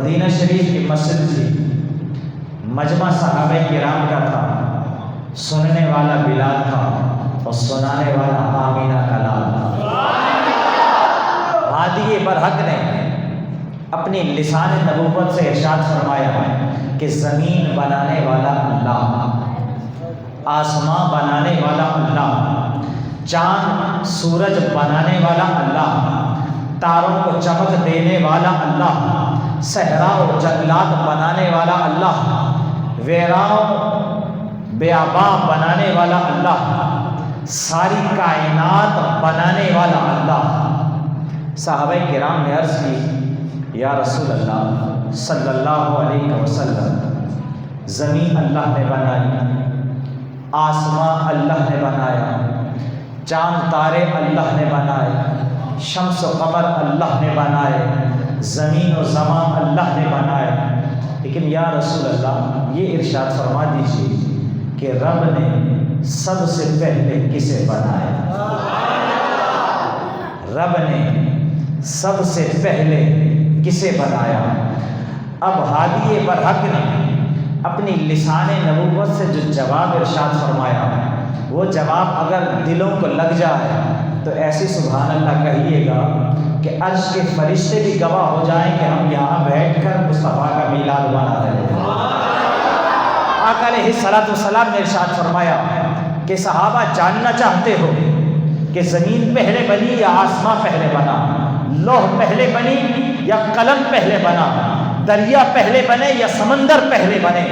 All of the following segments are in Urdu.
مدینہ شریف کی مسجد تھی، مجمع صحابہ کرام کا تھا، سننے والا بلال تھا اور سنانے والا آمینہ کا لال تھا۔ ہادی برحق نے اپنی لسان نبوت سے ارشاد فرمایا کہ زمین بنانے والا اللہ، آسمان بنانے والا اللہ، چاند سورج بنانے والا اللہ، تاروں کو چمک دینے والا اللہ، صحرا و جنگلات بنانے والا اللہ، ویراؤں بیاباں بنانے والا اللہ، ساری کائنات بنانے والا اللہ۔ صحابہ کرام نے عرض کی یا رسول اللہ صلی اللہ علیہ وسلم، زمین اللہ نے بنائی، آسمان اللہ نے بنایا، چاند تارے اللہ نے بنائے، شمس و قمر اللہ نے بنائے، زمین و زمان اللہ نے بنائے، لیکن یا رسول اللہ یہ ارشاد فرما دیجیے کہ رب نے سب سے پہلے کسے بنایا؟ رب نے سب سے پہلے کسے بنایا؟ اب ہادی برحق نے اپنی لسان نبوت سے جو جواب ارشاد فرمایا، وہ جواب اگر دلوں کو لگ جائے تو ایسی سبحان اللہ کہیے گا کہ عرش کے فرشتے بھی گواہ ہو جائیں کہ ہم یہاں بیٹھ کر مصطفیٰ کا میلاد منا رہے ہیں۔ آقا علیہ الصلوۃ والسلام نے ارشاد فرمایا کہ صحابہ جاننا چاہتے ہو کہ زمین پہلے بنی یا آسمان پہلے بنا، لوح پہلے بنی یا قلم پہلے بنا، دریا پہلے بنے یا سمندر پہلے بنے،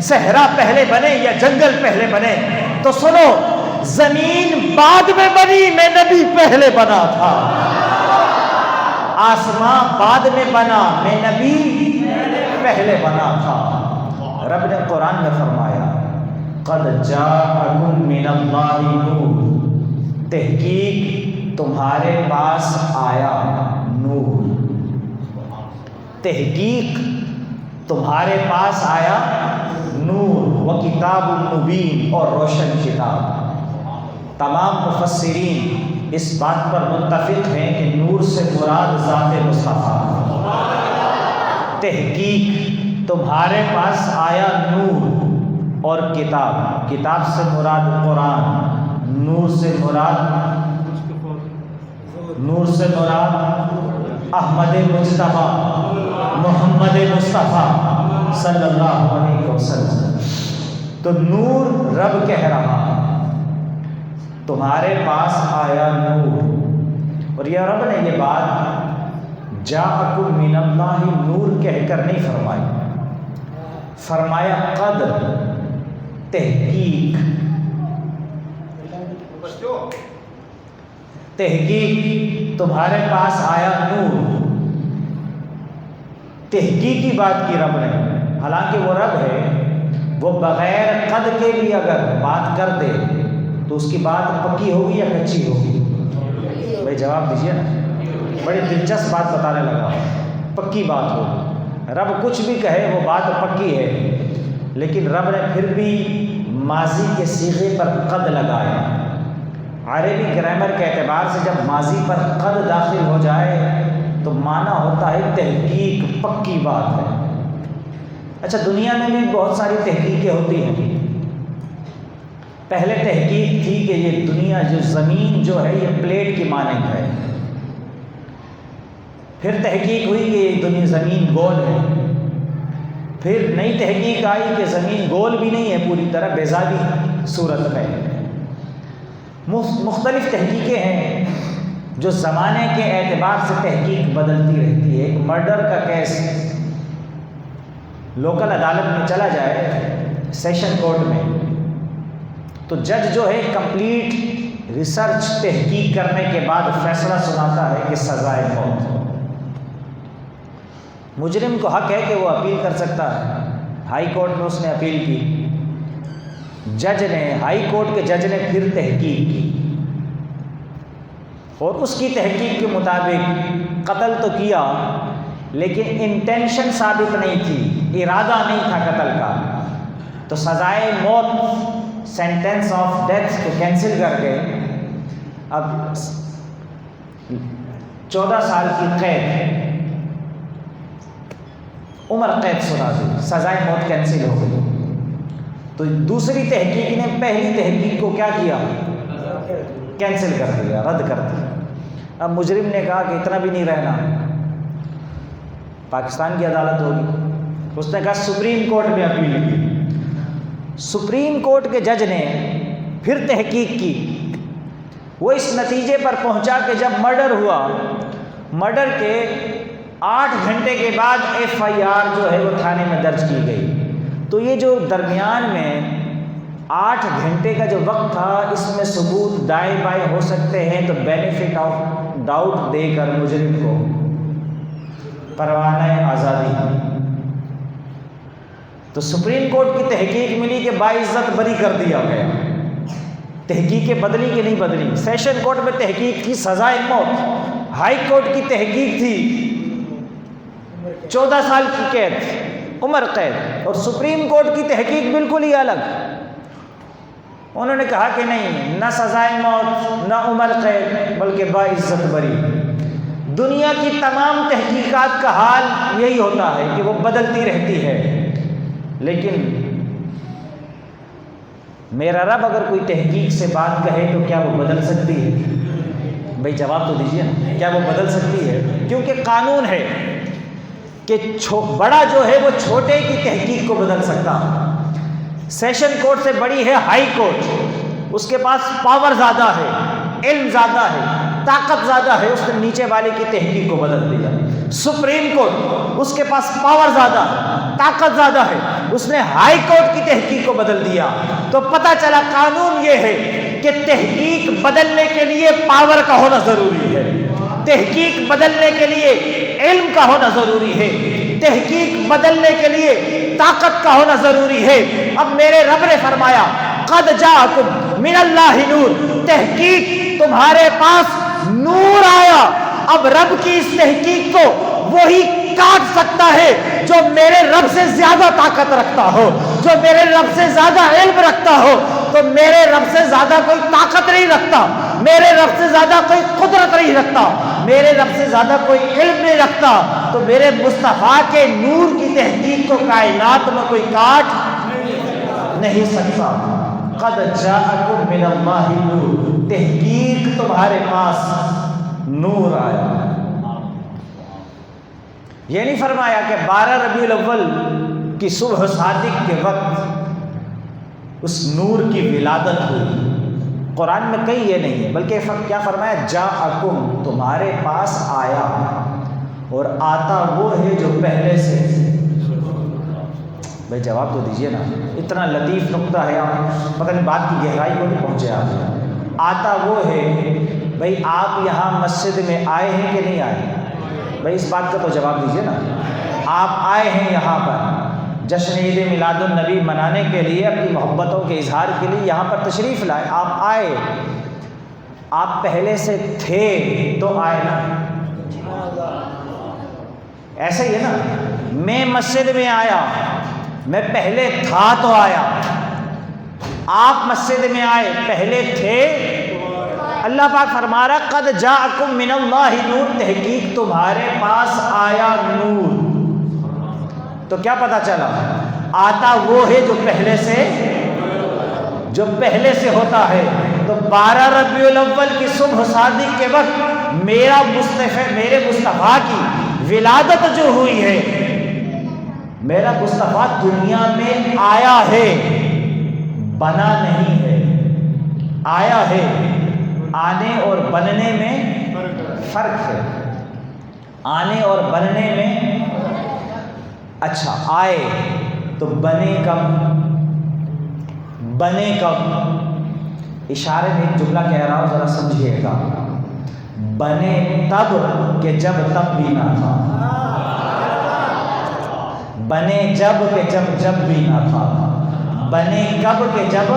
صحرا پہلے بنے یا جنگل پہلے بنے؟ تو سنو، زمین بعد میں بنی، میں نبی پہلے بنا تھا۔ آسمان بعد میں بنا، میں نبی پہلے بنا تھا۔ رب نے قرآن میں فرمایا قد جاءکم من اللہ نور، تحقیق تمہارے پاس آیا نور، تحقیق تمہارے پاس آیا نور، و کتاب مبین، اور روشن کتاب۔ تمام مفسرین اس بات پر متفق ہیں کہ نور سے مراد ذات مصطفیٰ۔ تحقیق تمہارے پاس آیا نور اور کتاب، کتاب سے مراد قرآن، نور سے مراد احمد مصطفیٰ محمد مصطفیٰ صلی اللہ علیہ وسلم۔ تو نور رب کہہ رہا تمہارے پاس آیا نور، اور یہ رب نے یہ بات جاءکم من اللہ نور کہہ کر نہیں فرمائی، فرمایا قد، تحقیق تمہارے پاس آیا نور، تحقیقی بات کی رب نے۔ حالانکہ وہ رب ہے، وہ بغیر قد کے بھی اگر بات کر دے تو اس کی بات پکی ہوگی یا کچی ہوگی؟ بھائی جواب دیجیے نا، بڑی دلچسپ بات بتانے لگا، پکی بات ہوگی۔ رب کچھ بھی کہے وہ بات پکی ہے، لیکن رب نے پھر بھی ماضی کے صیغے پر قد لگایا۔ عربی گرامر کے اعتبار سے جب ماضی پر قد داخل ہو جائے تو معنی ہوتا ہے تحقیق، پکی بات ہے۔ اچھا، دنیا میں بھی بہت ساری تحقیقیں ہوتی ہیں۔ پہلے تحقیق تھی کہ یہ دنیا جو زمین جو ہے یہ پلیٹ کی مانند ہے، پھر تحقیق ہوئی کہ یہ دنیا زمین گول ہے، پھر نئی تحقیق آئی کہ زمین گول بھی نہیں ہے، پوری طرح بیضابی صورت میں۔ مختلف تحقیقیں ہیں جو زمانے کے اعتبار سے تحقیق بدلتی رہتی ہے۔ ایک مرڈر کا کیس لوکل عدالت میں چلا جائے، سیشن کورٹ میں، تو جج جو ہے کمپلیٹ ریسرچ تحقیق کرنے کے بعد فیصلہ سناتا ہے کہ سزائے موت۔ مجرم کو حق ہے کہ وہ اپیل کر سکتا ہے، ہائی کورٹ میں اس نے اپیل کی، جج نے، ہائی کورٹ کے جج نے پھر تحقیق کی، اور اس کی تحقیق کے مطابق قتل تو کیا لیکن انٹینشن ثابت نہیں تھی، ارادہ نہیں تھا قتل کا، تو سزائے موت، سینٹینس آف ڈیتھ کو کینسل کر کے اب 14 سال کی قید عمر قید سنا دی، سزائے موت کینسل ہو گئی۔ تو دوسری تحقیق نے پہلی تحقیق کو کیا کیا؟ کینسل کر دیا، رد کر دیا۔ اب مجرم نے کہا کہ اتنا بھی نہیں رہنا، پاکستان کی عدالت ہوگی، اس نے کہا سپریم کورٹ میں اپیل کی۔ سپریم کورٹ کے جج نے پھر تحقیق کی، وہ اس نتیجے پر پہنچا کہ جب مرڈر ہوا، مرڈر کے 8 گھنٹے کے بعد FIR جو ہے وہ تھانے میں درج کی گئی۔ تو یہ جو درمیان میں 8 گھنٹے کا جو وقت تھا، اس میں ثبوت دائیں بائیں ہو سکتے ہیں، تو بینیفٹ آف ڈاؤٹ دے کر مجرم کو پروانہ آزادی۔ تو سپریم کورٹ کی تحقیق ملی کہ باعزت بری کر دیا گیا۔ تحقیق بدلی کہ نہیں بدلی؟ سیشن کورٹ میں تحقیق کی سزائے موت، ہائی کورٹ کی تحقیق تھی 14 سال کی قید، عمر قید، اور سپریم کورٹ کی تحقیق بالکل ہی الگ۔ انہوں نے کہا کہ نہیں، نہ سزائے موت نہ عمر قید، بلکہ باعزت بری۔ دنیا کی تمام تحقیقات کا حال یہی ہوتا ہے کہ وہ بدلتی رہتی ہے، لیکن میرا رب اگر کوئی تحقیق سے بات کہے تو کیا وہ بدل سکتی ہے؟ بھائی جواب تو دیجیے نا، کیا وہ بدل سکتی ہے؟ کیونکہ قانون ہے کہ بڑا جو ہے وہ چھوٹے کی تحقیق کو بدل سکتا۔ سیشن کورٹ سے بڑی ہے ہائی کورٹ، اس کے پاس پاور زیادہ ہے، علم زیادہ ہے، طاقت زیادہ ہے، اس نے نیچے والے کی تحقیق کو بدل دیا۔ سپریم کورٹ، اس کے پاس پاور زیادہ ہے، طاقت زیادہ ہے، اس نے ہائی کورٹ کی تحقیق کو بدل دیا۔ تو پتہ چلا قانون یہ ہے کہ تحقیق بدلنے کے لیے پاور کا ہونا ضروری ہے، تحقیق بدلنے کے لیے علم کا ہونا ضروری ہے، تحقیق بدلنے کے لیے طاقت کا ہونا ضروری ہے۔ اب میرے رب نے فرمایا قد جاءکم من اللہ نور، تحقیق تمہارے پاس نور آیا۔ اب رب کی اس تحقیق کو وہی کاٹ سکتا ہے جو میرے رب سے زیادہ طاقت رکھتا ہو، جو میرے رب سے زیادہ علم رکھتا ہو۔ تو میرے رب سے زیادہ کوئی طاقت نہیں رکھتا، میرے رب سے زیادہ کوئی قدرت نہیں رکھتا، میرے رب سے زیادہ کوئی علم نہیں رکھتا۔ تو میرے مصطفیٰ کے نور کی تحقیق کو کائنات میں کوئی کاٹ نہیں سکتا۔ قد جاءکم من اللہ نور، تحقیق تمہارے پاس نور آیا۔ یہ نہیں فرمایا کہ 12 ربیع الاول کی صبح صادق کے وقت اس نور کی ولادت ہوئی، قرآن میں کہیں یہ نہیں ہے، بلکہ کیا فرمایا؟ جاءکم، تمہارے پاس آیا، اور آتا وہ ہے جو پہلے سے۔ بھائی جواب تو دیجئے نا، اتنا لطیف نقطہ ہے، آپ پتہ نہیں بات کی گہرائی کو نہیں پہنچے آپ۔ آتا وہ ہے، بھائی آپ یہاں مسجد میں آئے ہیں کہ نہیں آئے؟ بھائی اس بات کا تو جواب دیجئے نا۔ آپ آئے ہیں یہاں پر جشن عید میلاد النبی منانے کے لیے، اپنی محبتوں کے اظہار کے لیے یہاں پر تشریف لائے، آپ آئے، آپ پہلے سے تھے تو آئے نا، ایسے ہی ہے نا۔ میں مسجد میں آیا، میں پہلے تھا تو آیا، آپ مسجد میں آئے، پہلے تھے۔ اللہ پاک فرما رہا قد جاءکم من اللہ نور، تحقیق تمہارے پاس آیا نور۔ تو کیا پتا چلا؟ آتا وہ ہے جو پہلے سے ہوتا ہے۔ تو 12 ربیع الاول کی صبح صادق کے وقت میرے مصطفیٰ کی ولادت جو ہوئی ہے، میرا مصطفیٰ دنیا میں آیا ہے، بنا نہیں ہے، آیا ہے۔ آنے اور بننے میں فرق ہے، آنے اور بننے میں۔ اچھا آئے تو بنے کب؟ اشارے میں ایک جملہ کہہ رہا ہوں، ذرا سمجھیے گا۔ بنے تب کہ جب تب بھی نہ تھا، بنے جب کہ جب بھی نہ تھا، بنے کب کہ جب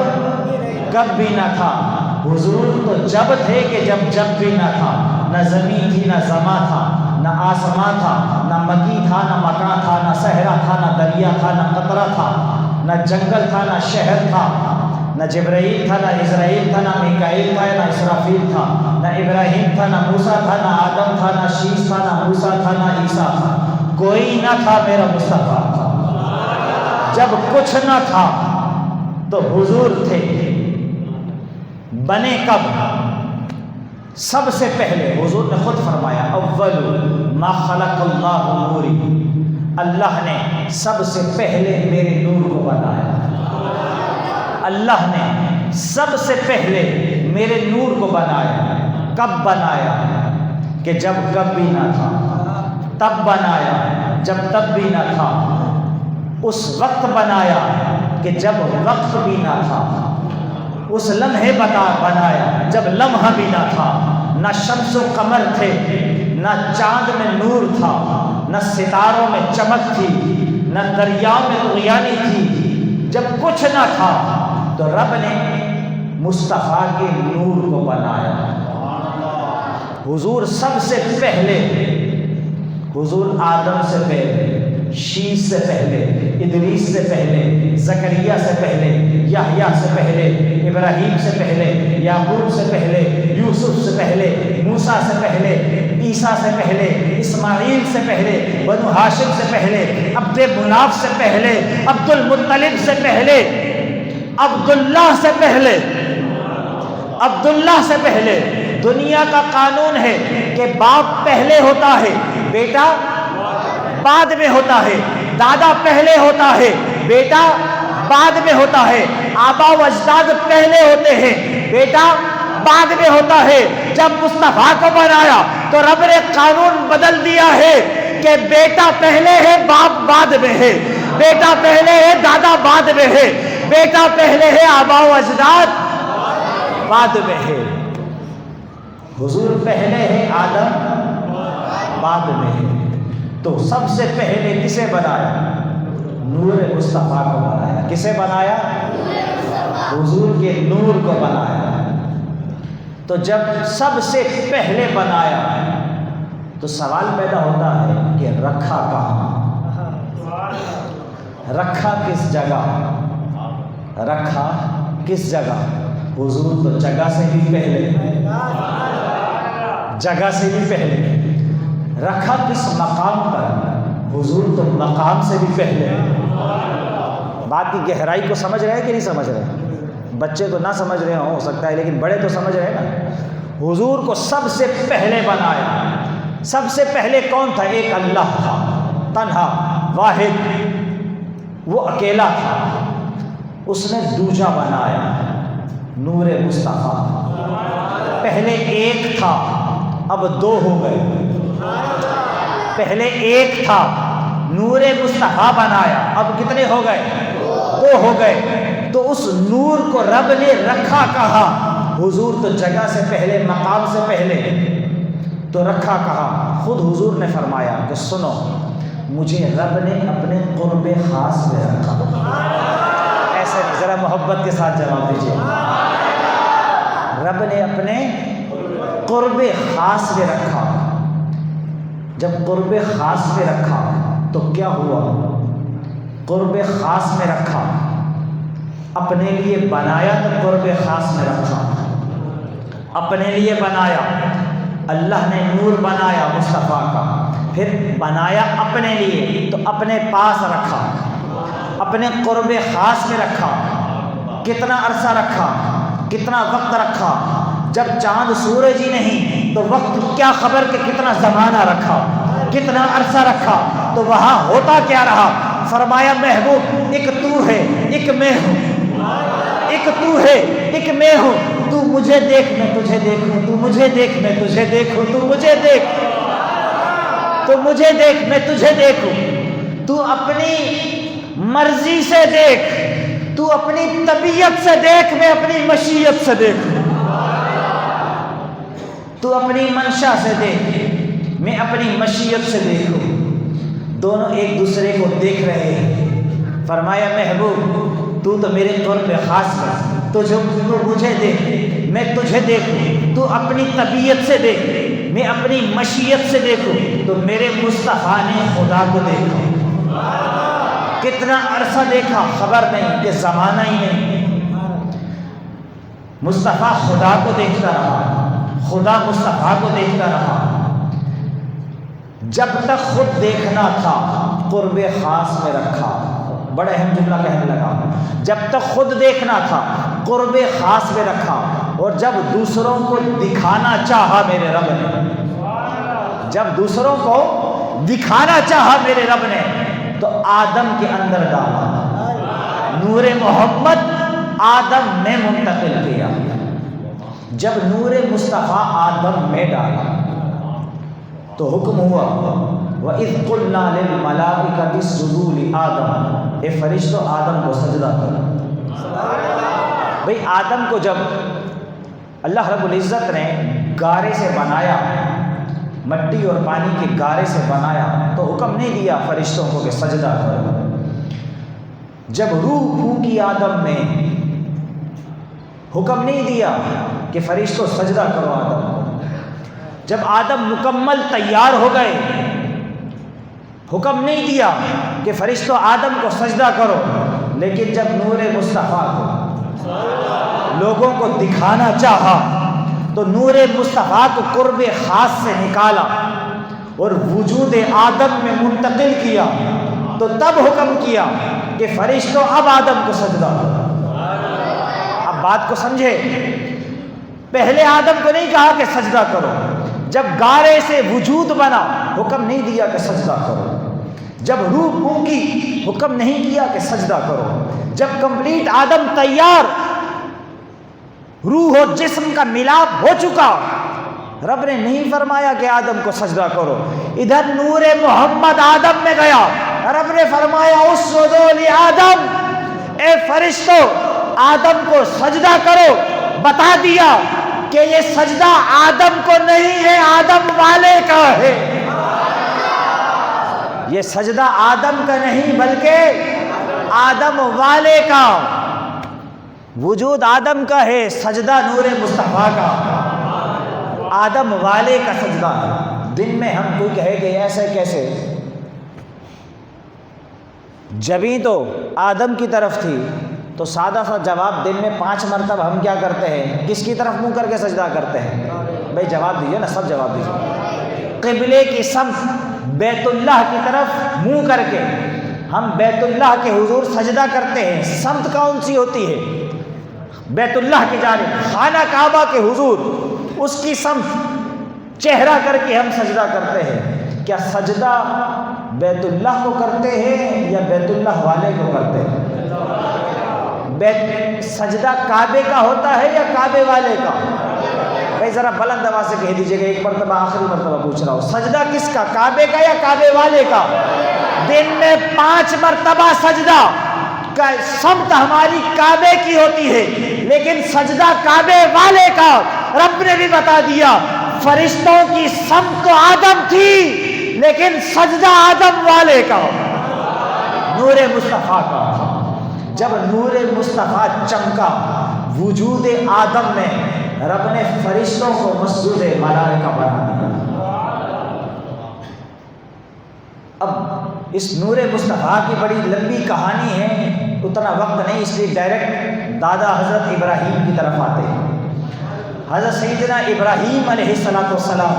کب بھی نہ تھا۔ حضور تو جب تھے کہ جب بھی نہ تھا، نہ زمین تھی نہ زماں تھا، نہ آسمان تھا، نہ مکی تھا نہ مکان تھا، نہ صحرا تھا نہ دریا تھا، نہ قطرہ تھا، نہ جنگل تھا نہ شہر تھا، نہ جبرائیل تھا نہ اسرائیل تھا، نہ میکائیل تھا نہ اسرافیل تھا، نہ ابراہیم تھا نہ موسیٰ تھا، نہ آدم تھا نہ شیش تھا، نہ موسیٰ تھا نہ عیسیٰ تھا۔ کوئی نہ تھا میرا مصطفیٰ تھا، جب کچھ نہ تھا تو حضور تھے، بنے کب؟ سب سے پہلے حضور نے خود فرمایا اول ما خلق اللہ نوری، اللہ نے سب سے پہلے میرے نور کو بنایا، اللہ نے سب سے پہلے میرے نور کو بنایا۔ کب بنایا؟ کہ جب کب بھی نہ تھا، تب بنایا جب تب بھی نہ تھا، اس وقت بنایا کہ جب وقت بھی نہ تھا، اس لمحے بنایا جب لمحہ بھی نہ تھا، نہ شمس و قمر تھے، نہ چاند میں نور تھا، نہ ستاروں میں چمک تھی، نہ دریاؤں میں طغیانی تھی، جب کچھ نہ تھا تو رب نے مصطفیٰ کے نور کو بنایا۔ حضور سب سے پہلے، حضور آدم سے پہلے، شیش سے پہلے، ادریس سے پہلے، زکریا سے پہلے، یحییٰ سے پہلے، ابراہیم سے پہلے، یعقوب سے پہلے، یوسف سے پہلے، موسیٰ سے پہلے، عیسیٰ سے پہلے، اسماعیل سے پہلے، بنو ہاشم سے پہلے، عبد مناف سے پہلے، عبد المطلب سے پہلے، عبداللہ سے پہلے، عبداللہ سے پہلے۔ دنیا کا قانون ہے کہ باپ پہلے ہوتا ہے، بیٹا بعد میں ہوتا ہے، دادا پہلے ہوتا ہے، بیٹا بعد میں ہوتا ہے، آبا و اجداد پہلے ہوتے ہیں، بیٹا بعد میں ہوتا ہے۔ جب مصطفیٰ کو بنایا تو رب نے قانون بدل دیا ہے کہ بیٹا پہلے ہے، باپ بعد میں ہے، بیٹا پہلے ہے، دادا بعد میں ہے، بیٹا پہلے ہے، آبا و اجداد بعد میں ہے۔ حضور پہلے ہے، آدم بعد میں ہے۔ تو سب سے پہلے کسے بنایا؟ نور مصطفیٰ کو بنایا۔ کسے بنایا؟ حضور کے نور کو بنایا۔ تو جب سب سے پہلے بنایا تو سوال پیدا ہوتا ہے کہ رکھا کہاں؟ رکھا کس جگہ؟ رکھا کس جگہ؟ حضور تو جگہ سے بھی پہلے، جگہ سے بھی پہلے۔ رکھا کس مقام پر؟ حضور تو مقام سے بھی پہلے۔ بات کی گہرائی کو سمجھ رہے ہیں کہ نہیں سمجھ رہے؟ بچے تو نہ سمجھ رہے ہو سکتا ہے، لیکن بڑے تو سمجھ رہے ہیں نا۔ حضور کو سب سے پہلے بنایا۔ سب سے پہلے کون تھا؟ ایک اللہ تھا، تنہا، واحد، وہ اکیلا تھا، اس نے دوجا بنایا، نور مصطفیٰ۔ پہلے ایک تھا، اب دو ہو گئے۔ پہلے ایک تھا، نور مصطفیٰ بنایا، اب کتنے ہو گئے؟ دو ہو گئے۔ تو اس نور کو رب نے رکھا کہا؟ حضور تو جگہ سے پہلے، مقام سے پہلے، تو رکھا کہا؟ خود حضور نے فرمایا کہ سنو، مجھے رب نے اپنے قرب خاص میں رکھا۔ ایسے نہیں، ذرا محبت کے ساتھ جواب دیجیے۔ رب نے اپنے قرب خاص میں رکھا۔ جب قرب خاص میں رکھا تو کیا ہوا؟ قرب خاص میں رکھا، اپنے لیے بنایا تو قرب خاص میں رکھا، اپنے لیے بنایا، اللہ نے نور بنایا مصطفیٰ کا، پھر بنایا اپنے لیے تو اپنے پاس رکھا، اپنے قرب خاص میں رکھا۔ کتنا عرصہ رکھا؟ کتنا وقت رکھا؟ جب چاند سورج ہی نہیں تو وقت کیا خبر کہ کتنا زمانہ رکھا، کتنا عرصہ رکھا، تو وہاں ہوتا کیا رہا؟ فرمایا محبوب ایک تو ہے، ایک میں ہوں، ایک تو ہے، ایک میں ہوں، تو مجھے دیکھ میں تجھے دیکھوں، تو مجھے دیکھ میں تجھے دیکھوں، تو مجھے دیکھ، تو مجھے دیکھ میں تجھے دیکھوں، تو اپنی مرضی سے دیکھ، تو اپنی طبیعت سے دیکھ، میں اپنی مشیت سے دیکھوں، تو اپنی منشا سے دیکھ، میں اپنی مشیت سے دیکھوں۔ دونوں ایک دوسرے کو دیکھ رہے ہیں۔ فرمایا محبوب تو میرے قرب خاص میں، تو مجھے دیکھ، میں تجھے دیکھوں، تو اپنی طبیعت سے دیکھ، میں اپنی مشیت سے دیکھوں، تو میرے مصطفیٰ نے خدا کو دیکھا۔ کتنا عرصہ دیکھا خبر نہیں کہ زمانہ ہی نہیں۔ مصطفیٰ خدا کو دیکھتا رہا، خدا مصطفیٰ کو دیکھتا رہا۔ جب تک خود دیکھنا تھا قرب خاص میں رکھا. بڑا اہم جملہ کہنے لگا. جب تک خود دیکھنا تھا قرب خاص میں رکھا، اور جب دوسروں کو دکھانا چاہا میرے رب نے، جب دوسروں کو دکھانا چاہا میرے رب نے تو آدم کے اندر ڈالا. نور محمد آدم میں منتقل کیا. جب نور مصطفیٰ آدم میں ڈالا تو حکم ہوا وَإِذْ قُلْنَا لِلْمَلَائِكَةِ اسْجُدُوا لِآدَمَ، اے فرشتوں آدم کو سجدہ کرو. بھئی آدم کو جب اللہ رب العزت نے گارے سے بنایا، مٹی اور پانی کے گارے سے بنایا، تو حکم نہیں دیا فرشتوں کو کہ سجدہ کرو. جب روح پھونکی آدم میں، حکم نہیں دیا کہ فرشتوں سجدہ کرو آدم کو. جب آدم مکمل تیار ہو گئے، حکم نہیں دیا کہ فرشتوں آدم کو سجدہ کرو. لیکن جب نور مصطفیٰ کو لوگوں کو دکھانا چاہا تو نور مصطفیٰ کو قرب خاص سے نکالا اور وجود آدم میں منتقل کیا، تو تب حکم کیا کہ فرشتوں اب آدم کو سجدہ کرو. اب بات کو سمجھے، پہلے آدم کو نہیں کہا کہ سجدہ کرو. جب گارے سے وجود بنا حکم نہیں دیا کہ سجدہ کرو. جب روح پھونکی حکم نہیں کیا کہ سجدہ کرو. جب کمپلیٹ آدم تیار، روح اور جسم کا ملاپ ہو چکا، رب نے نہیں فرمایا کہ آدم کو سجدہ کرو. ادھر نور محمد آدم میں گیا، رب نے فرمایا اسجدوا لآدم، اے فرشتوں آدم کو سجدہ کرو. بتا دیا کہ یہ سجدہ آدم کو نہیں ہے، آدم والے کا ہے. یہ سجدہ آدم کا نہیں بلکہ آدم والے کا. وجود آدم کا ہے، سجدہ نور مصطفیٰ کا. آدم والے کا سجدہ ہے. دن میں ہم کوئی کہے کہ ایسے کیسے، جبیں تو آدم کی طرف تھی، تو سادہ سا جواب دن میں 5 مرتبہ ہم کیا کرتے ہیں، کس کی طرف منہ کر کے سجدہ کرتے ہیں؟ بھائی جواب دیجیے نا، سب جواب دیجیے. قبلے کی سمت بیت اللہ کی طرف منہ کر کے ہم بیت اللہ کے حضور سجدہ کرتے ہیں. سمت کون سی ہوتی ہے؟ بیت اللہ کی جانب، خانہ کعبہ کے حضور، اس کی سمت چہرہ کر کے ہم سجدہ کرتے ہیں. کیا سجدہ بیت اللہ کو کرتے ہیں یا بیت اللہ والے کو کرتے ہیں؟ سجدہ کعبے کا ہوتا ہے یا کعبے والے کا؟ بھائی ذرا بلند آواز سے کہہ دیجیے گا، ایک مرتبہ آخری مرتبہ پوچھ رہا ہوں، سجدہ کس کا، کعبے کا یا کعبے والے کا؟ دن میں 5 مرتبہ سجدہ کا سمت ہماری کعبے کی ہوتی ہے، لیکن سجدہ کعبے والے کا. رب نے بھی بتا دیا فرشتوں کی سمت تو آدم تھی لیکن سجدہ آدم والے کا، نور مصطفیٰ کا. جب نور مصطفیٰ چمکا وجود آدم میں، رب نے فرشتوں کو مسجود ملائکہ بنا دیا. اب اس نور مصطفیٰ کی بڑی لمبی کہانی ہے، اتنا وقت نہیں، اس لیے ڈائریکٹ دادا حضرت ابراہیم کی طرف آتے ہیں. حضرت سیدنا ابراہیم علیہ السلام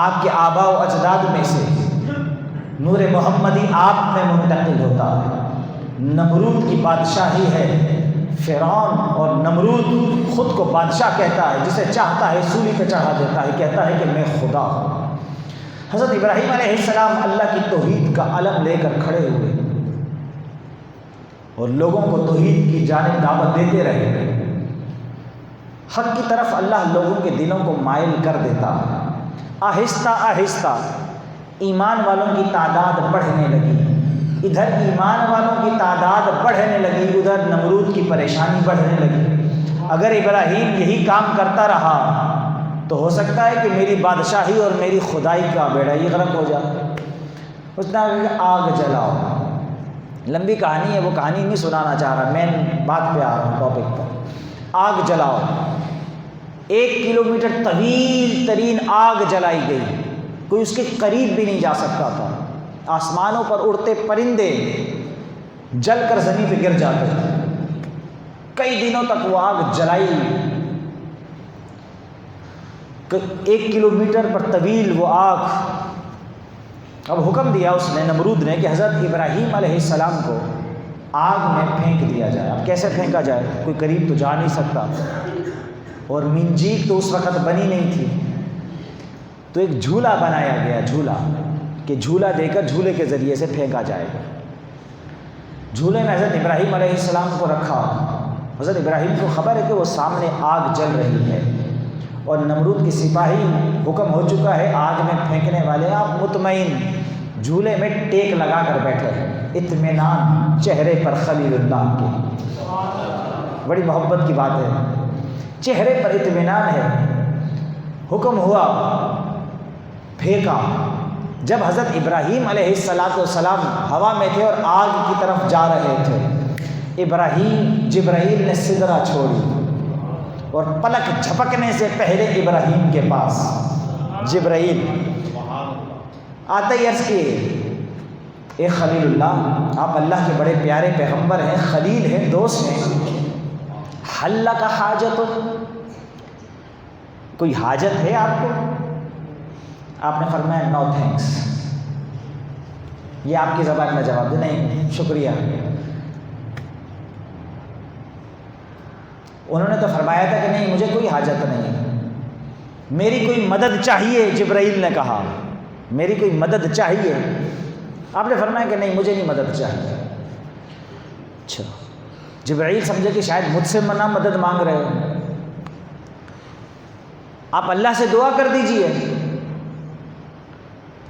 آپ کے آباء و اجداد میں سے نور محمدی آپ میں منتقل ہوتا ہے. نمرود کی بادشاہی ہے، فرعون اور نمرود خود کو بادشاہ کہتا ہے، جسے چاہتا ہے سولی پہ چڑھا دیتا ہے، کہتا ہے کہ میں خدا ہوں. حضرت ابراہیم علیہ السلام اللہ کی توحید کا علم لے کر کھڑے ہوئے اور لوگوں کو توحید کی جانب دعوت دیتے رہے. حق کی طرف اللہ لوگوں کے دلوں کو مائل کر دیتا ہے. آہستہ آہستہ ایمان والوں کی تعداد بڑھنے لگی، ادھر ایمان والوں کی تعداد بڑھنے لگی، ادھر نمرود کی پریشانی بڑھنے لگی. اگر ابراہیم یہی کام کرتا رہا تو ہو سکتا ہے کہ میری بادشاہی اور میری خدائی کا بیڑا یہ غرق ہو جائے. اس نے آگ جلاؤ. لمبی کہانی ہے، وہ کہانی نہیں سنانا چاہ رہا، مین بات پہ آ رہا ہوں، ٹاپک پر. آگ جلاؤ. 1 کلومیٹر طویل ترین آگ جلائی گئی، کوئی اس کے قریب بھی نہیں جا سکتا تھا. آسمانوں پر اڑتے پرندے جل کر زمین پہ گر جاتے تھے. کئی دنوں تک وہ آگ جلائی، 1 کلومیٹر پر طویل وہ آگ۔ اب حکم دیا اس نے، نمرود نے، کہ حضرت ابراہیم علیہ السلام کو آگ میں پھینک دیا جائے۔ اب کیسے پھینکا جائے؟ کوئی قریب تو جا نہیں سکتا، اور منجیل تو اس وقت بنی نہیں تھی، تو ایک جھولا بنایا گیا، جھولا، کہ جھولا دے کر جھولے کے ذریعے سے پھینکا جائے گا۔ جھولے میں حضرت ابراہیم علیہ السلام کو رکھا۔ حضرت ابراہیم کو خبر ہے کہ وہ سامنے آگ جل رہی ہے، اور نمرود کی سپاہی، حکم ہو چکا ہے آگ میں پھینکنے والے، آپ مطمئن جھولے میں ٹیک لگا کر بیٹھے ہیں، اطمینان چہرے پر خلیل اللہ کے۔ بڑی محبت کی بات ہے، چہرے پر اطمینان ہے۔ حکم ہوا، پھینکا۔ جب حضرت ابراہیم علیہ السلام ہوا میں تھے اور آگ کی طرف جا رہے تھے، جبرائیل نے سدرہ چھوڑی، اور پلک جھپکنے سے پہلے ابراہیم کے پاس جبرائیل آتے ہی عرض کیے، اے خلیل اللہ، آپ اللہ کے بڑے پیارے پیغمبر ہیں، خلیل ہیں، دوست ہیں، حل لک حاجت، کوئی حاجت ہے آپ کو؟ آپ نے فرمایا نو تھینکس۔ یہ آپ کی زبان میں جواب دے، نہیں شکریہ۔ انہوں نے تو فرمایا تھا کہ نہیں مجھے کوئی حاجت نہیں، میری کوئی مدد چاہیے، جبرائیل نے کہا میری کوئی مدد چاہیے۔ آپ نے فرمایا کہ نہیں مجھے نہیں مدد چاہیے۔ اچھا، جبرائیل سمجھے کہ شاید مجھ سے مدد مانگ رہے ہیں، آپ اللہ سے دعا کر دیجئے۔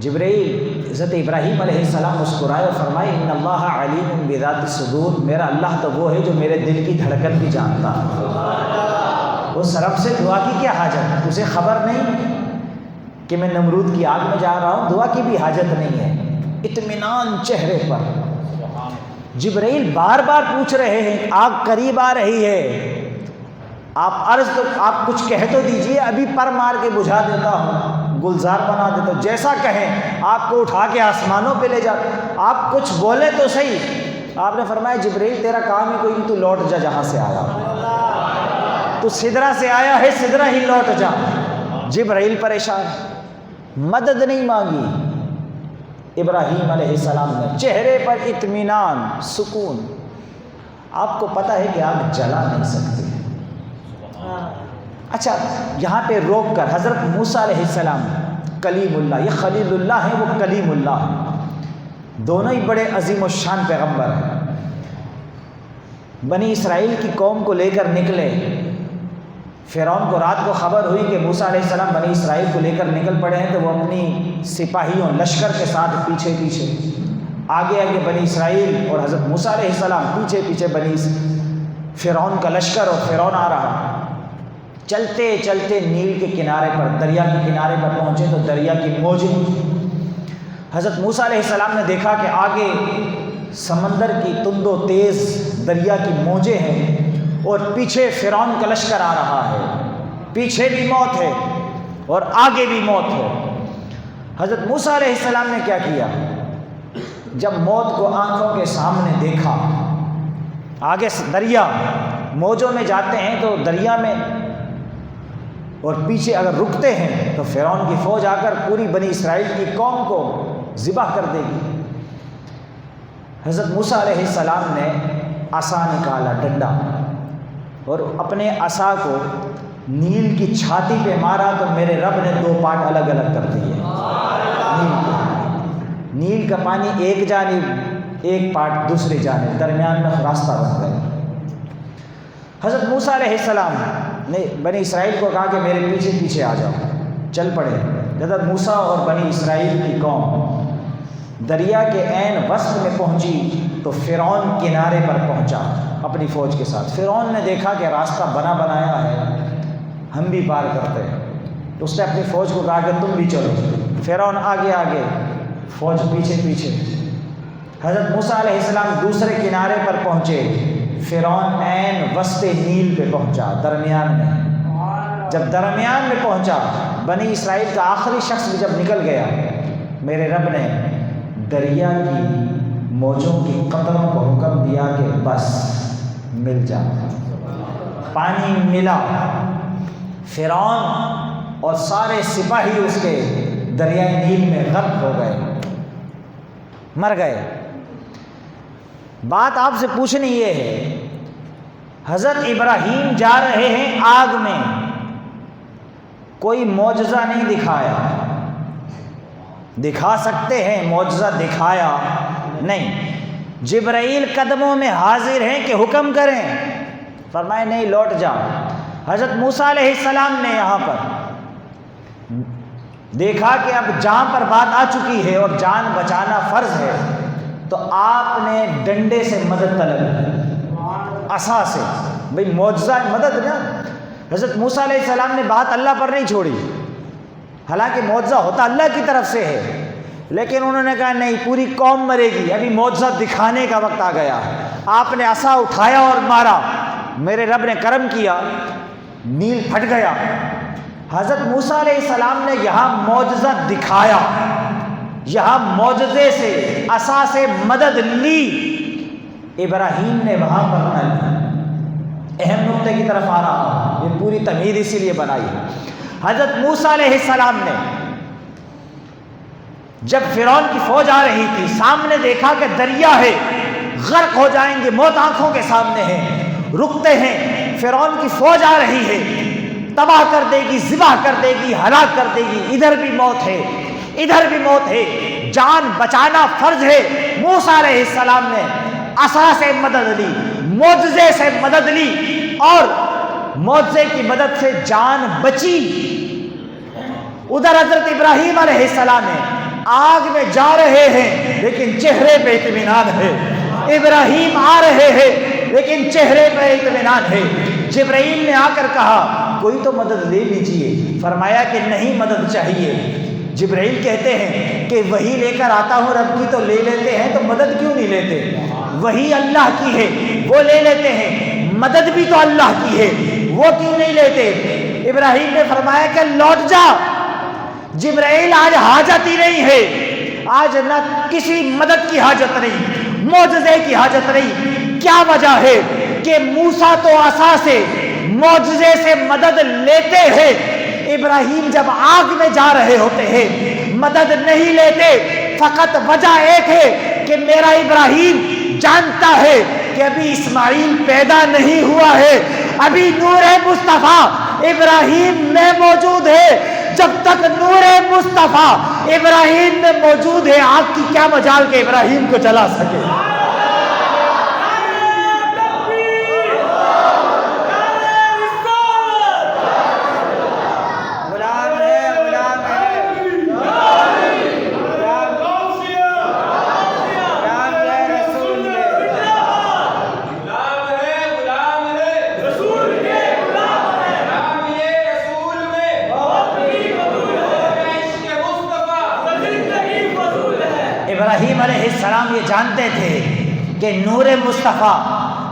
جبرائیل حضرت ابراہیم علیہ السلام مسکرائے اور فرمائے، ان اللہ علیم بذات الصدور، میرا اللہ تو وہ ہے جو میرے دل کی دھڑکن بھی جانتا ہے۔ اس رب سے دعا کی کیا حاجت؟ اسے خبر نہیں کہ میں نمرود کی آگ میں جا رہا ہوں، دعا کی بھی حاجت نہیں ہے، اطمینان چہرے پر۔ جبرائیل بار بار پوچھ رہے ہیں، آگ قریب آ رہی ہے، آپ کچھ کہہ تو دیجئے، ابھی پر مار کے بجھا دیتا ہوں، گلزار بنا دیتا ہوں، جیسا کہیں آپ کو اٹھا کے آسمانوں پہ لے جا، آپ کچھ بولے تو صحیح۔ آپ نے فرمایا جبرائیل تیرا کام ہی کوئی نہیں، تو لوٹ جا جہاں سے آیا، تو سدرہ سے آیا ہے، سدرہ ہی لوٹ جا۔ جبرائیل پریشان، مدد نہیں مانگی ابراہیم علیہ السلام نے، چہرے پر اطمینان، سکون۔ آپ کو پتہ ہے کہ آگ جلا نہیں سکتی۔ اچھا، یہاں پہ روک کر حضرت موسیٰ علیہ السلام، کلیم اللہ، یہ خلیل اللہ ہیں، وہ کلیم اللہ ہیں، دونوں ہی بڑے عظیم الشان پیغمبر ہیں۔ بنی اسرائیل کی قوم کو لے کر نکلے، فرعون کو رات کو خبر ہوئی کہ موسیٰ علیہ السلام بنی اسرائیل کو لے کر نکل پڑے ہیں، تو وہ اپنی سپاہیوں، لشکر کے ساتھ پیچھے پیچھے، آگے آگے بنی اسرائیل اور حضرت موسیٰ علیہ السلام، پیچھے پیچھے فرعون کا لشکر، اور فرعون آ رہا۔ چلتے چلتے نیل کے کنارے پر، دریا کے کنارے پر پہنچے تو دریا کی موجیں، حضرت موسیٰ علیہ السلام نے دیکھا کہ آگے سمندر کی تند و تیز دریا کی موجیں ہیں، اور پیچھے فرعون کا لشکر آ رہا ہے، پیچھے بھی موت ہے اور آگے بھی موت ہے۔ حضرت موسیٰ علیہ السلام نے کیا کیا؟ جب موت کو آنکھوں کے سامنے دیکھا، آگے دریا، موجوں میں جاتے ہیں تو دریا میں، اور پیچھے اگر رکتے ہیں تو فرعون کی فوج آ کر پوری بنی اسرائیل کی قوم کو ذبح کر دے گی۔ حضرت موسیٰ علیہ السلام نے عصا نکالا، ڈنڈا، اور اپنے عصا کو نیل کی چھاتی پہ مارا تو میرے رب نے 2 پارٹ الگ الگ کر دیے۔ نیل کا پانی ایک جانب، ایک پارٹ دوسری جانب، درمیان میں راستہ بن گیا۔ حضرت موسیٰ علیہ السلام نے بنی اسرائیل کو کہا کہ میرے پیچھے پیچھے آ جاؤ، چل پڑے۔ حضرت موسیٰ اور بنی اسرائیل کی قوم دریا کے عین وسط میں پہنچی تو فرعون کنارے پر پہنچا اپنی فوج کے ساتھ۔ فرعون نے دیکھا کہ راستہ بنا بنایا ہے، ہم بھی پار کرتے ہیں، تو اس نے اپنی فوج کو کہا کہ تم بھی چلو۔ فرعون آگے آگے، فوج پیچھے پیچھے۔ حضرت موسیٰ علیہ السلام دوسرے کنارے پر پہنچے، فرعون عین وسط نیل پہ پہنچا، درمیان میں۔ جب درمیان میں پہنچا، بنی اسرائیل کا آخری شخص بھی جب نکل گیا، میرے رب نے دریا کی موجوں کی قطروں کو حکم دیا کہ بس مل جا۔ پانی ملا، فرعون اور سارے سپاہی اس کے دریائے نیل میں غرق ہو گئے، مر گئے۔ بات آپ سے پوچھنی یہ ہے، حضرت ابراہیم جا رہے ہیں آگ میں، کوئی معجزہ نہیں دکھایا، دکھا سکتے ہیں معجزہ، دکھایا نہیں۔ جبرائیل قدموں میں حاضر ہیں کہ حکم کریں، فرمائے نہیں لوٹ جاؤ۔ حضرت موسیٰ علیہ السلام نے یہاں پر دیکھا کہ اب جان پر بات آ چکی ہے اور جان بچانا فرض ہے، تو آپ نے ڈنڈے سے مدد طلب کی، عصا سے، بھئی معجزہ مدد نا۔ حضرت موسیٰ علیہ السلام نے بات اللہ پر نہیں چھوڑی، حالانکہ معجزہ ہوتا اللہ کی طرف سے ہے، لیکن انہوں نے کہا نہیں پوری قوم مرے گی، ابھی معجزہ دکھانے کا وقت آ گیا۔ آپ نے عصا اٹھایا اور مارا، میرے رب نے کرم کیا، نیل پھٹ گیا۔ حضرت موسیٰ علیہ السلام نے یہاں معجزہ دکھایا، یہاں معجزے سے عصا سے مدد لی، ابراہیم نے وہاں پر نہ لی۔ اہم نقطے کی طرف آ رہا ہوں، یہ پوری تمہید اسی لیے بنائی ہے۔ حضرت موسیٰ علیہ السلام نے جب فرعون کی فوج آ رہی تھی، سامنے دیکھا کہ دریا ہے، غرق ہو جائیں گے، موت آنکھوں کے سامنے ہے، رکتے ہیں، فرعون کی فوج آ رہی ہے، تباہ کر دے گی، ذبح کر دے گی، ہلاک کر دے گی، ادھر بھی موت ہے، ادھر بھی موت ہے، جان بچانا فرض ہے۔ موسیٰ علیہ السلام نے عصا سے مدد لی، معجزے سے مدد لی، اور معجزے کی مدد سے جان بچی۔ ادھر حضرت ابراہیم علیہ السلام ہے، آگ میں جا رہے ہیں لیکن چہرے پہ اطمینان ہے، ابراہیم آ رہے ہیں لیکن چہرے پہ اطمینان ہے۔ جبرائیل نے آ کر کہا کوئی تو مدد لے لیجئے، فرمایا کہ نہیں مدد چاہیے۔ جبرائیل کہتے ہیں کہ وہی لے کر آتا ہوں رب کی تو لے لیتے ہیں، تو مدد کیوں نہیں لیتے؟ وہی اللہ کی ہے وہ لے لیتے ہیں، مدد بھی تو اللہ کی ہے وہ کیوں نہیں لیتے؟ ابراہیم نے فرمایا کہ لوٹ جا، جبرائیل آج حاجت ہی نہیں ہے، آج نہ کسی مدد کی حاجت نہیں، معجزے کی حاجت نہیں۔ کیا وجہ ہے کہ موسیٰ تو عصا سے معجزے سے مدد لیتے ہیں، ابراہیم جب آگ میں جا رہے ہوتے ہیں مدد نہیں لیتے۔ فقط وجہ ایک ہے کہ میرا ابراہیم جانتا ہے کہ ابھی اسماعیل پیدا نہیں ہوا ہے، ابھی نور مصطفیٰ ابراہیم میں موجود ہے۔ جب تک نور مصطفیٰ ابراہیم میں موجود ہے، آگ کی کیا مجال کہ ابراہیم کو جلا سکے۔ ابراہیم علیہ السلام یہ جانتے تھے کہ نور مصطفیٰ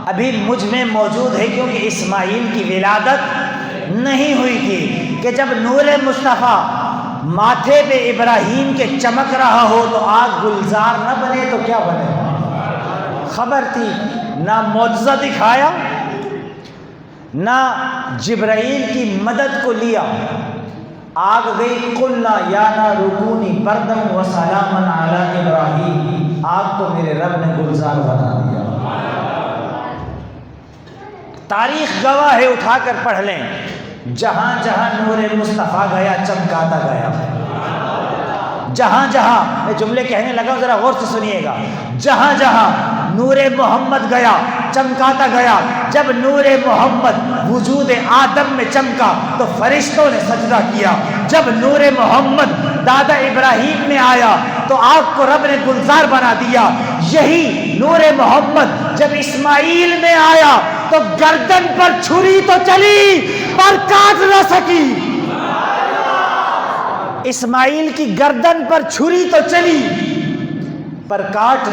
ابھی مجھ میں موجود ہے، کیونکہ اسماعیل کی ولادت نہیں ہوئی تھی، کہ جب نور مصطفیٰ ماتھے پہ ابراہیم کے چمک رہا ہو تو آگ گلزار نہ بنے تو کیا بنے؟ خبر تھی، نہ معجزہ دکھایا، نہ جبرائیل کی مدد کو لیا، آگ گئی۔ قلنا یا نار کونی بردم و سلاما علی ابراہیم، آگ کو میرے رب نے گلزار بنا دیا۔ تاریخ گواہ ہے، اٹھا کر پڑھ لیں، جہاں جہاں نور مصطفیٰ گیا چمکاتا گیا، جہاں جہاں، میں جملے کہنے لگا ذرا غور سے سنیے گا، جہاں جہاں نور محمد گیا چمکاتا گیا۔ جب نور محمد وجود آدم میں چمکا تو فرشتوں نے سجدہ کیا، جب نور محمد دادا ابراہیم میں آیا تو آگ کو رب نے گلزار بنا دیا۔ یہی نور محمد جب اسماعیل میں آیا تو گردن پر چھری تو چلی پر کاٹ نہ سکی۔ اسماعیل کی گردن پر چھری تو چلی پر کاٹ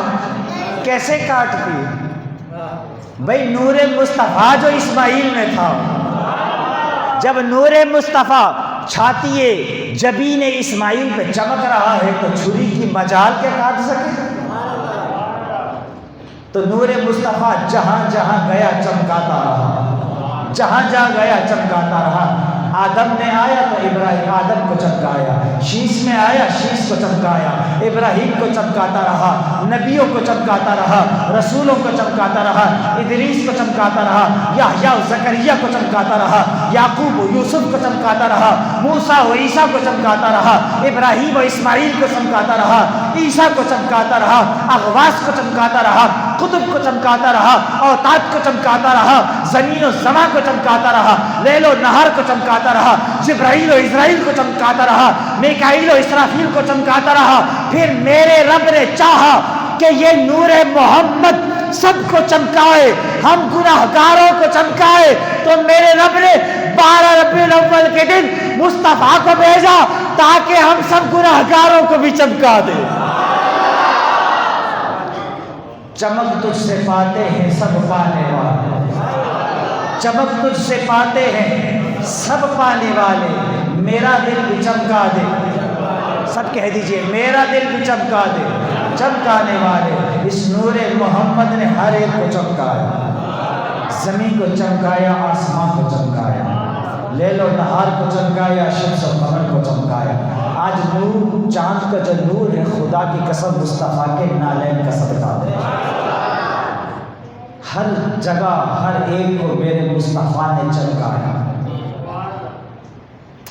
کیسے کاٹتی؟ بھئی نور مصطفیٰ جو اسماعیل میں تھا، جب نور مصطفیٰ چھاتی جبین اسماعیل پہ چمک رہا ہے تو چھری کی مجال کے کاٹ سکے؟ تو نور مصطفیٰ جہاں جہاں گیا چمکاتا رہا، جہاں جہاں گیا چمکاتا رہا۔ آدم نے آیا تو ابراہیم آدم کو چمکایا، شیش میں آیا شیش کو چمکایا، ابراہیم کو چمکاتا رہا، نبیوں کو چمکاتا رہا، رسولوں کو چمکاتا رہا، ادریس کو چمکاتا رہا، یحییٰ و زکریا کو چمکاتا رہا، یعقوب و یوسف کو چمکاتا رہا، موسیٰ و عیسیٰ کو چمکاتا رہا، ابراہیم و اسماعیل کو چمکاتا رہا، عیسیٰ کو چمکاتا رہا، اغواث کو چمکاتا رہا، قطب کو چمکاتا رہا، اوتاد کو چمکاتا رہا، زمین و زمان کو چمکاتا رہا، لیل و نہار کو چمکاتا رہا، جبرائیل و اسرائیل کو چمکاتا رہا، میکائیل و اسرافیل کو چمکاتا رہا۔ پھر میرے رب نے چاہا کہ یہ نور محمد سب کو چمکائے، ہم گناہگاروں کو چمکائے، تو میرے رب نے 12 ربیع الاول کے دن مصطفیٰ کو بھیجا تاکہ ہم سب گناہگاروں کو بھی چمکا دیں۔ چمک تجھ سے پاتے ہیں سب پانے والے، چمک تجھ سے پاتے ہیں سب پانے والے، میرا دل بھی چمکا دے، سب کہہ دیجئے میرا دل بھی چمکا دے، چمکانے والے۔ اس نور محمد نے ہر ایک کو چمکایا، زمین کو چمکایا، آسمان کو چمکایا، لیل و نہار کو چمکایا، شمس و قمر کو چمکایا۔ آج نور چاند کا جو نور ہے، خدا کی قسم مصطفیٰ کے نالین کا صدقہ ہے، ہر جگہ ہر ایک کو میرے مصطفیٰ نے چمکایا۔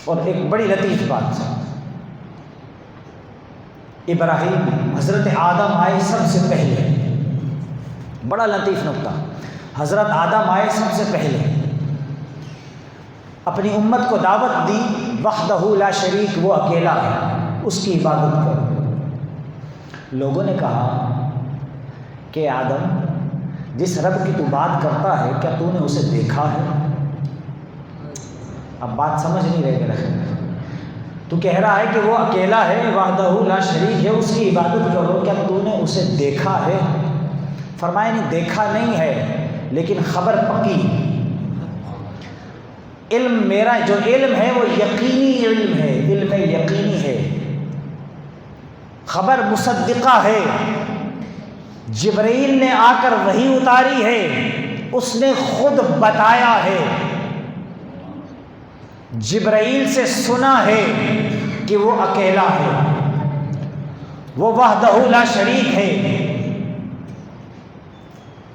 اور ایک بڑی لطیف بات، ابراہیم حضرت آدم آئے سب سے پہلے، بڑا لطیف نکتہ، حضرت آدم آئے سب سے پہلے، اپنی امت کو دعوت دی، وحدہ لا شریک، وہ اکیلا ہے، اس کی عبادت کرو۔ لوگوں نے کہا کہ آدم، جس رب کی تو بات کرتا ہے کیا تو نے اسے دیکھا ہے؟ اب بات سمجھ نہیں رہے میرے، تو کہہ رہا ہے کہ وہ اکیلا ہے، وحدہ لا شریک ہے، اس کی عبادت کرو، کیا تو نے اسے دیکھا ہے؟ فرمایا نہیں، دیکھا نہیں ہے، لیکن خبر پکی، علم میرا جو علم ہے وہ یقینی علم ہے، علم یقینی ہے، خبر مصدقہ ہے، جبرائیل نے آ کر وحی اتاری ہے، اس نے خود بتایا ہے، جبرائیل سے سنا ہے کہ وہ اکیلا ہے، وہ وحدہ لا شریک ہے،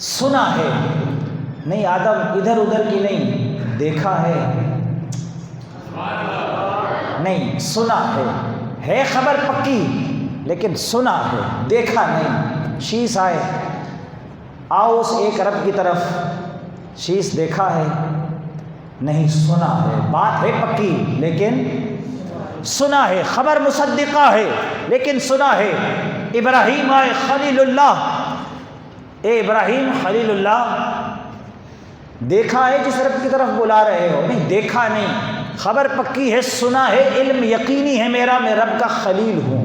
سنا ہے، نہیں آدم ادھر ادھر کی نہیں، دیکھا ہے نہیں، سنا ہے خبر پکی، لیکن سنا ہے، دیکھا نہیں۔ شیش آئے، آؤ اس ایک رب کی طرف، شیش دیکھا ہے نہیں، سنا ہے، بات ہے پکی لیکن سنا ہے، خبر مصدقہ ہے لیکن سنا ہے۔ ابراہیم آئے، خلیل اللہ، اے ابراہیم خلیل اللہ، دیکھا ہے جس رب کی طرف بلا رہے ہو؟ نہیں، دیکھا نہیں، خبر پکی ہے، سنا ہے، علم یقینی ہے میرا، میں رب کا خلیل ہوں،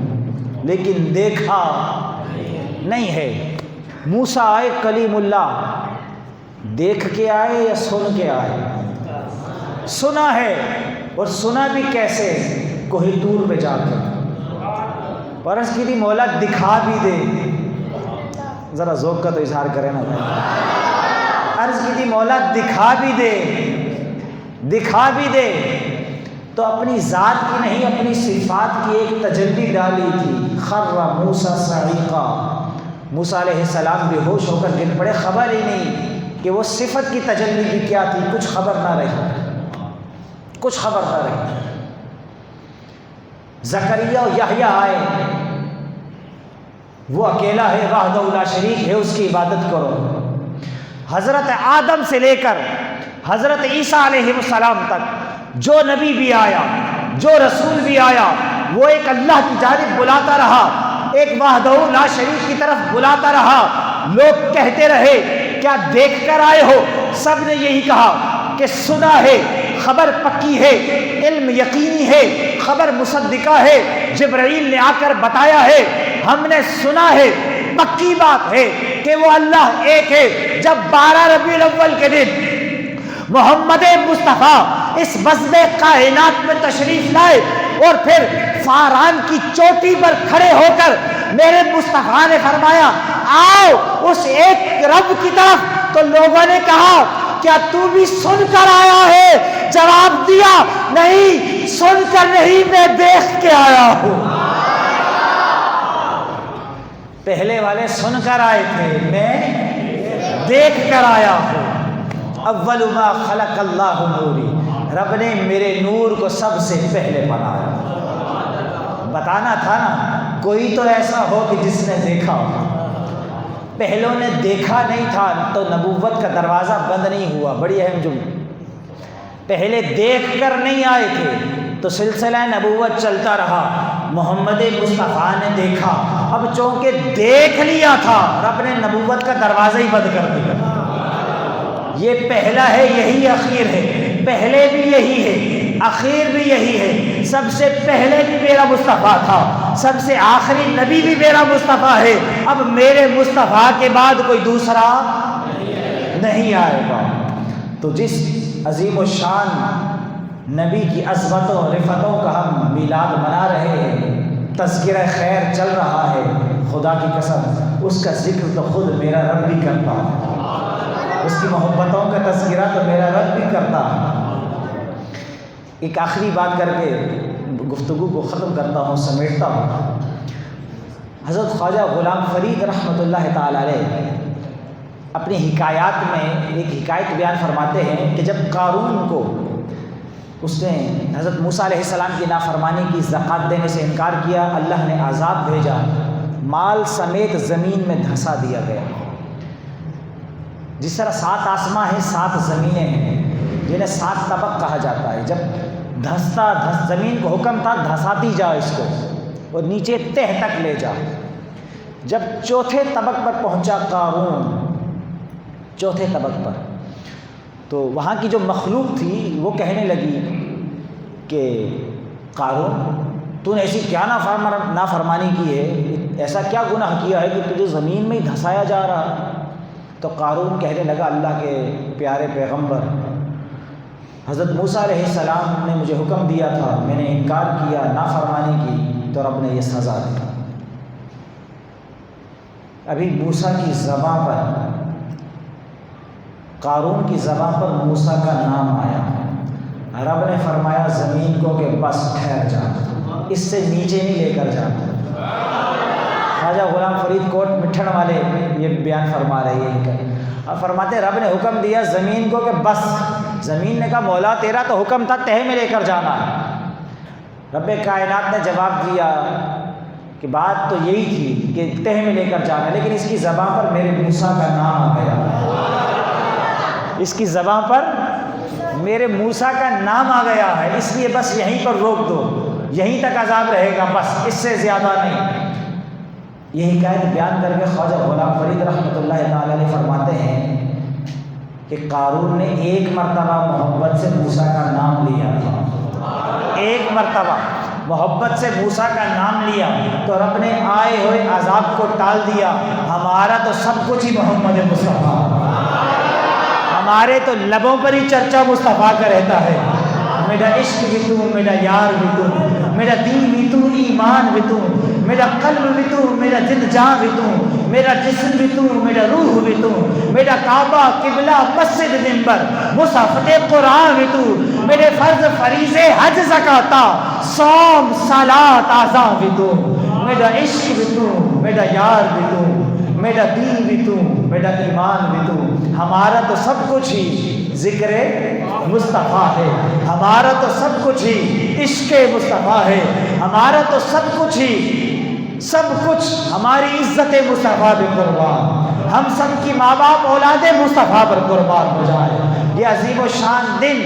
لیکن دیکھا نہیں ہے۔ موسیٰ آئے کلیم اللہ، دیکھ کے آئے یا سن کے آئے؟ سنا ہے، اور سنا بھی کیسے؟ کوہ طور پہ جا کر، عرض کی تھی مولا دکھا بھی دے، ذرا ذوق کا تو اظہار کرے نا، عرض کی تھی مولا دکھا بھی دے، دکھا بھی دے، تو اپنی ذات کی نہیں اپنی صفات کی ایک تجلی ڈالی تھی۔ خر موسیٰ صعیقا، موسیٰ علیہ السلام بے ہوش ہو کر گر پڑے، خبر ہی نہیں کہ وہ صفت کی تجلی بھی کیا تھی، کچھ خبر نہ رہی، کچھ خبر نہ رہی۔ زکریا و یحییٰ آئے، وہ اکیلا ہے، وحدہ لا شریک ہے، اس کی عبادت کرو۔ حضرت آدم سے لے کر حضرت عیسیٰ علیہ السلام تک جو نبی بھی آیا، جو رسول بھی آیا، وہ ایک اللہ کی جانب بلاتا رہا، ایک وحدہ لا شریک کی طرف بلاتا رہا۔ لوگ کہتے رہے کیا دیکھ کر آئے ہو؟ سب نے یہی کہا کہ سنا ہے، خبر پکی ہے، علم یقینی ہے، خبر مصدقہ ہے، جبرائیل نے آ کر بتایا ہے، ہم نے سنا ہے، پکی بات ہے کہ وہ اللہ ایک ہے۔ جب 12 ربیع الاول کے دن محمد مصطفیٰ اس بزم کائنات میں تشریف لائے اور پھر فاران کی چوٹی پر کھڑے ہو کر میرے مصطفیٰ نے فرمایا آؤ اس ایک رب کی طرف، تو لوگوں نے کہا کیا تو بھی سن کر آیا ہے؟ جواب دیا نہیں، سن کر نہیں، میں دیکھ کے آیا ہوں۔ پہلے والے سن کر آئے تھے، میں دیکھ کر آیا ہوں۔ اول ما خلق اللہ نوری، رب نے میرے نور کو سب سے پہلے بنایا۔ بتانا تھا نا، کوئی تو ایسا ہو کہ جس نے دیکھا ہو۔ پہلوں نے دیکھا نہیں تھا تو نبوت کا دروازہ بند نہیں ہوا۔ بڑی اہم جملہ، پہلے دیکھ کر نہیں آئے تھے تو سلسلہ نبوت چلتا رہا۔ محمد مصطفیٰ نے دیکھا، اب چونکہ دیکھ لیا تھا، رب نے نبوت کا دروازہ ہی بند کر دیا۔ یہ پہلا ہے، یہی اخیر ہے، پہلے بھی یہی ہے، اخیر بھی یہی ہے۔ سب سے پہلے بھی میرا مصطفیٰ تھا، سب سے آخری نبی بھی میرا مصطفیٰ ہے۔ اب میرے مصطفیٰ کے بعد کوئی دوسرا نہیں آئے گا۔ تو جس عظیم الشان نبی کی عظمتوں اور رفتوں کا ہم میلاد منا رہے ہیں، تذکرہ خیر چل رہا ہے، خدا کی قسم اس کا ذکر تو خود میرا رب بھی کرتا ہے، اس کی محبتوں کا تذکرہ تو میرا رب بھی کرتا ہے۔ ایک آخری بات کر کے گفتگو کو ختم کرتا ہوں، سمیٹتا ہوں۔ حضرت خواجہ غلام فرید رحمۃ اللہ تعالی علیہ اپنی حکایات میں ایک حکایت بیان فرماتے ہیں کہ جب قارون کو اس نے حضرت موسیٰ علیہ السلام کی نافرمانی کی، زکوٰۃ دینے سے انکار کیا، اللہ نے عذاب بھیجا، مال سمیت زمین میں دھسا دیا گیا۔ جس طرح 7 آسماں ہیں، 7 زمینیں ہیں، جنہیں 7 طبق کہا جاتا ہے۔ جب زمین کو حکم تھا دھساتی جا اس کو اور نیچے تہ تک لے جا۔ جب چوتھے طبق پر پہنچا قارون، چوتھے طبق پر، تو وہاں کی جو مخلوق تھی وہ کہنے لگی کہ قارون تو نے ایسی کیا نافرمانی کی ہے، ایسا کیا گناہ کیا ہے کہ تجھے زمین میں ہی دھسایا جا رہا؟ تو قارون کہنے لگا، اللہ کے پیارے پیغمبر حضرت موسیٰ علیہ السلام نے مجھے حکم دیا تھا، میں نے انکار کیا، نافرمانی کی، تو رب نے یہ سزا دی۔ ابھی موسیٰ کی زبان پر، قارون کی زبان پر موسیٰ کا نام آیا، رب نے فرمایا زمین کو کہ بس ٹھہر جا، اس سے نیچے نہیں لے کر جا۔ خواجہ غلام فرید کوٹ مٹھڑ والے یہ بیان فرما رہے ہیں، اور فرماتے رب نے حکم دیا زمین کو کہ بس، زمین نے کہا مولا تیرا تو حکم تھا تہ میں لے کر جانا ہے۔ رب کائنات نے جواب دیا کہ بات تو یہی تھی کہ تہ میں لے کر جانا، لیکن اس کی زبان پر میرے موسیٰ کا نام آ گیا، اس کی زبان پر میرے موسیٰ کا نام آ گیا ہے، اس لیے بس یہیں پر روک دو، یہیں تک عذاب رہے گا، بس اس سے زیادہ نہیں۔ یہ حکایت بیان کر کے خواجہ غلام فرید رحمۃ اللہ تعالی علیہ فرماتے ہیں کہ قارون نے ایک مرتبہ محبت سے موسیٰ کا نام لیا تھا، ایک مرتبہ محبت سے موسیٰ کا نام لیا تو رب نے آئے ہوئے عذاب کو ٹال دیا۔ ہمارا تو سب کچھ ہی محمد مصطفیٰ، ہمارے تو لبوں پر ہی چرچا مصطفیٰ کا رہتا ہے۔ میرا عشق بھی تو، میرا یار بھی تو، میرا دین بھی تو، ایمان بھی تو، میرا قلب بھی تو، میرا دل جان بھی تو، میرا جسم بھی تو، میرا روح بھی تو، میرا کعبہ قبلہ مسجد منبر مصحف قرآن بھی تو، میرے فرض فریضے حج زکوٰۃ صوم صلاۃ اعضاء بھی تو، میرا عشق بھی تو، میرا یار بھی تو، میرا دین بھی تو، میرا ایمان بھی تو۔ ہمارا تو سب کچھ ہی ذکر مصطفیٰ ہے، ہمارا تو سب کچھ ہی عشق مصطفیٰ ہے، ہمارا تو سب کچھ ہی، سب کچھ ہماری عزت مصطفیٰ بھی قربان، ہم سب کی ماں باپ اولاد مصطفیٰ پر قربان ہو جائے۔ یہ عظیم و شان دن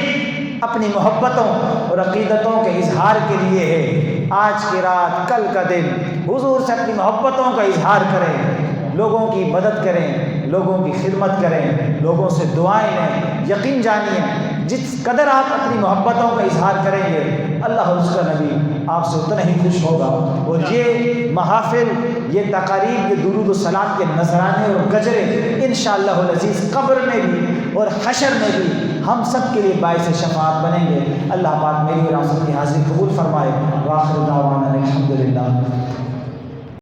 اپنی محبتوں اور عقیدتوں کے اظہار کے لیے ہے۔ آج کی رات، کل کا دن حضور سے اپنی محبتوں کا اظہار کریں، لوگوں کی مدد کریں، لوگوں کی خدمت کریں، لوگوں سے دعائیں لیں۔ یقین جانیے جس قدر آپ اپنی محبتوں کا اظہار کریں گے، اللہ اور اس کا نبی آپ سے اتنا ہی خوش ہوگا، اور یہ محافل، یہ تقاریب، یہ درود و سلام کے نذرانے اور گجرے انشاءاللہ العزیز قبر میں بھی اور حشر میں بھی ہم سب کے لیے باعث شفاعت بنیں گے۔ اللہ پاک میری اور آپ سب کی حاضری قبول فرمائے۔ وآخر دعوانا الحمدللہ۔